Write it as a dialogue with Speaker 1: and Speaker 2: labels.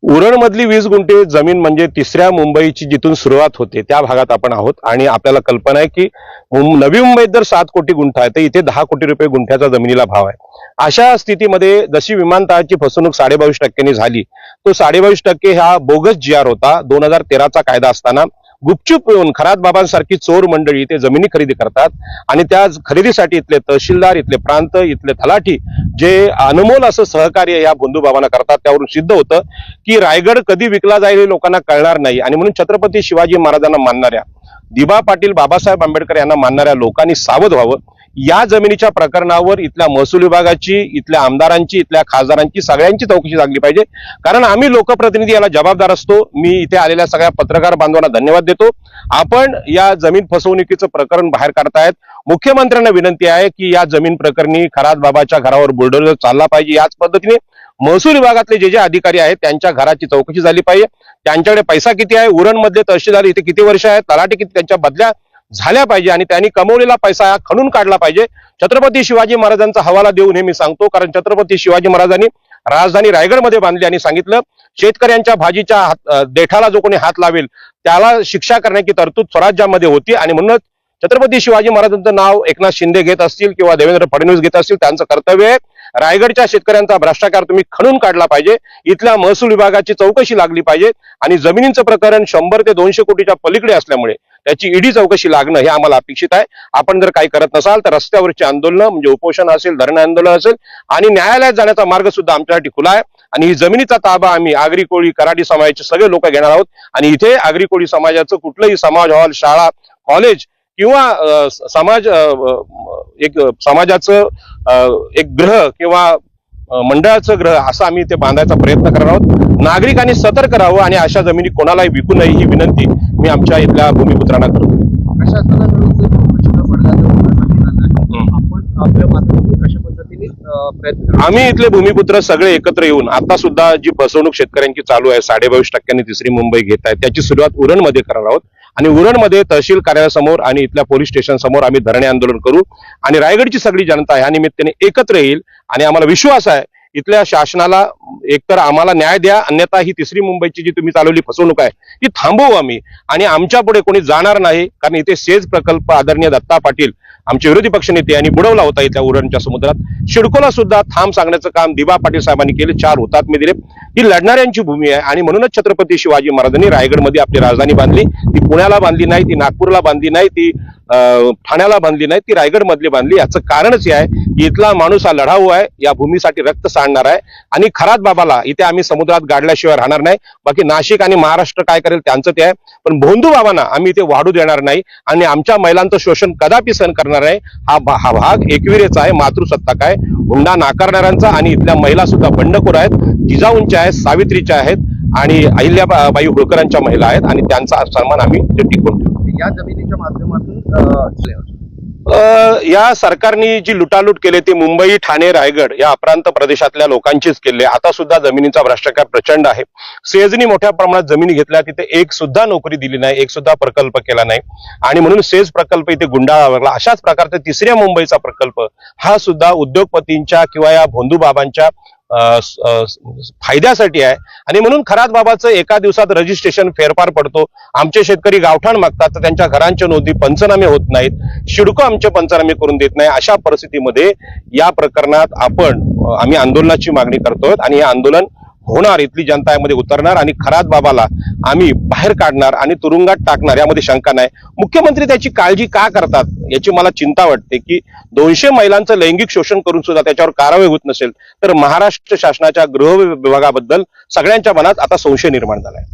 Speaker 1: उरणमधली 20 गुंठे जमीन म्हणजे तिसऱ्या मुंबईची जिथून सुरुवात होते त्या भागात आपण आहोत आणि आपल्याला कल्पना आहे की नवी मुंबईत जर 7 कोटी गुंठा आहे तर इथे 10 कोटी रुपये गुंठ्याचा जमिनीला भाव आहे। अशा स्थितीमध्ये जशी विमानतळाची फसवणूक 22.5% झाली, तो 22% हा बोगस GR होता। 2013चा कायदा असताना गुपचूप येऊन खरात बाबांसारखी चोर मंडळी ते जमिनी खरेदी करतात आणि त्या खरेदीसाठी इथले तहसीलदार, इथले प्रांत, इथले तलाठी जे अनमोल असं सहकार्य या बंधुबाबांना करतात, त्यावरून सिद्ध होतं की रायगड कधी विकला जाईल हे लोकांना कळणार नाही। आणि म्हणून छत्रपती शिवाजी महाराजांना मानणाऱ्या, दिबा पाटील, बाबासाहेब आंबेडकर यांना मानणाऱ्या लोकांनी सावध व्हावं। या जमिनीच्या प्रकरणावर इथल्या महसूल विभागाची, इथल्या आमदारांची, इथल्या खासदारांची सगळ्यांची चौकशी लागली पाहिजे, कारण आम्ही लोकप्रतिनिधी याला जबाबदार असतो। मी इथे आलेल्या सगळ्या पत्रकार बांधवांना धन्यवाद देतो। आपण या जमीन फसवणुकीचं प्रकरण बाहेर काढतायत। मुख्यमंत्र्यांना विनंती आहे की या जमीन प्रकरणी खरात बाबाच्या घरावर बुलडोझर चालला पाहिजे। याच पद्धतीने महसूल विभागातले जे अधिकारी आहेत त्यांच्या घराची चौकशी झाली पाहिजे। त्यांच्याकडे पैसा किती आहे, उरणमधले तहसीलदार इथे किती वर्ष आहेत, तलाठी किती, त्यांच्या बदल्या झाल्या पाहिजे आणि त्यांनी कमवलेला पैसा खणून काढला पाहिजे। छत्रपती शिवाजी महाराजांचा हवाला देऊन हे मी सांगतो, कारण छत्रपती शिवाजी महाराजांनी राजधानी रायगडमध्ये बांधली आणि सांगितलं शेतकऱ्यांच्या भाजीच्या देठाला जो कोणी हात लावेल त्याला शिक्षा करण्याची तरतूद स्वराज्यामध्ये होती। आणि म्हणूनच छत्रपती शिवाजी महाराजांचं नाव एकनाथ शिंदे घेत असतील किंवा देवेंद्र फडणवीस घेत असतील, त्यांचं कर्तव्य आहे रायगडच्या शेतकऱ्यांचा भ्रष्टाचार तुम्ही खणून काढला पाहिजे। इथल्या महसूल विभागाची चौकशी लागली पाहिजे आणि जमिनीचं प्रकरण 100 ते 200 कोटीच्या पलीकडे असल्यामुळे त्याची ईडी चौकशी लागणं हे आम्हाला अपेक्षित आहे। आपण जर काही करत नसाल तर रस्त्यावरची आंदोलन म्हणजे उपोषण असेल, धरणं आंदोलन असेल आणि न्यायालयात जाण्याचा मार्ग सुद्धा आमच्यासाठी खुला आहे। आणि ही जमिनीचा ताबा आम्ही आगरी कोळी कराडी समाजाचे सगळे लोक घेणार आहोत आणि इथे आगरी कोळी समाजाचं कुठलंही समाज हॉल, शाळा, कॉलेज किंवा समाजाचं एक ग्रह किंवा मंडळाचं ग्रह असं आम्ही ते बांधायचा प्रयत्न करणार आहोत। नागरिकांनी सतर्क राहावं आणि अशा जमिनी कोणालाही विकू नये ही विनंती मी आमच्या इथल्या भूमिपुत्रांना करतो। आम्ही इथले भूमिपुत्र सगळे एकत्र येऊन आता सुद्धा जी फसवणूक शेतकऱ्यांची चालू आहे 22% तिसरी मुंबई घेत आहे त्याची सुरुवात उरणमध्ये करणार आहोत आणि उरणमध्ये तहसील कार्यालयासमोर आणि इथल्या पोलीस स्टेशन समोर आम्ही धरणे आंदोलन करू आणि रायगडची सगळी जनता या निमित्ताने एकत्र येईल आणि आम्हाला विश्वास आहे इथल्या शासनाला एकतर आम्हाला न्याय द्या, अन्यथा ही तिसरी मुंबईची जी तुम्ही चालवली फसवणूक आहे ती थांबवू आम्ही आणि आमच्या पुढे कोणी जाणार नाही। कारण इथे सेज प्रकल्प आदरणीय दत्ता पाटील आमचे विरोधी पक्षनेते यांनी बुडवला होता इथल्या उरणच्या समुद्रात। शिडकोला सुद्धा थांब सांगण्याचं काम दिबा पाटील साहेबांनी केले, 4 हुतात्मे दिले। ही लढणाऱ्यांची भूमी आहे आणि म्हणूनच छत्रपती शिवाजी महाराजांनी रायगडमध्ये आपली राजधानी बांधली। ती पुण्याला बांधली नाही, ती नागपूरला बांधली नाही, ती ठाण्याला बांधली नाही, ती रायगड मधली बांधली। याचं कारणच हे आहे की इथला माणूस हा लढाऊ आहे, या भूमीसाठी रक्त सांडणार आहे आणि खरात बाबाला इथे आम्ही समुद्रात गाडल्याशिवाय राहणार नाही। बाकी नाशिक आणि महाराष्ट्र काय करेल त्यांचं ते आहे, पण भोंदू बाबांना आम्ही इथे वाढू देणार नाही आणि आमच्या महिलांचं शोषण कदापि सहन करणार नाही। हा भाग एकविरेचा आहे, मातृसत्ताक आहे, हुंडा नाकारणाऱ्यांचा आणि इथल्या महिला सुद्धा बंडखोर आहेत, जिजाऊंच्या आहेत, सावित्रीच्या आहेत आणि अहिल्याबाई होळकरांच्या महिला आहेत आणि त्यांचा सन्मान आम्ही टिकवून ठेवू।
Speaker 2: या जमिनीच्या माध्यमातून
Speaker 1: या सरकारने जी लुटालूट केली ती मुंबई, ठाणे, रायगड या अप्रांत प्रदेशातल्या लोकांचीच केली। आता सुद्धा जमिनीचा भ्रष्टाचार प्रचंड आहे। सेजनी मोठ्या प्रमाणात जमिनी घेतल्या, तिथे एक सुद्धा नोकरी दिली नाही, एक सुद्धा प्रकल्प केला नाही आणि म्हणून सेज प्रकल्प इथे गुंडाळावा लागला। अशाच प्रकारचा तिसऱ्या मुंबईचा प्रकल्प हा सुद्धा उद्योगपतींच्या किंवा या भोंदू बाबांच्या फायद्यासाठी आहे आणि म्हणून खरात बाबाचं एका दिवसात रजिस्ट्रेशन फेरफार पडतो। आमचे शेतकरी गावठाण मागतात तर त्यांच्या घरांच्या नोंदी पंचनामे होत नाहीत, शिडको आमचे पंचनामे करून देत नाही। अशा परिस्थितीमध्ये या प्रकरणात आम्ही आंदोलनाची मागणी करतोय आणि हे आंदोलन होणार, इथली जनता यामध्ये उतरणार आणि खरात बाबाला आम्ही बाहेर काढणार आणि तुरुंगात टाकणार, यामध्ये शंका नाही। मुख्यमंत्री त्याची काळजी का करतात याची मला चिंता वाटते की 200 महिलांचं लैंगिक शोषण करून सुद्धा त्याच्यावर कारवाई होत नसेल तर महाराष्ट्र शासनाच्या गृह विभागाबद्दल सगळ्यांच्या मनात आता संशय निर्माण झालाय।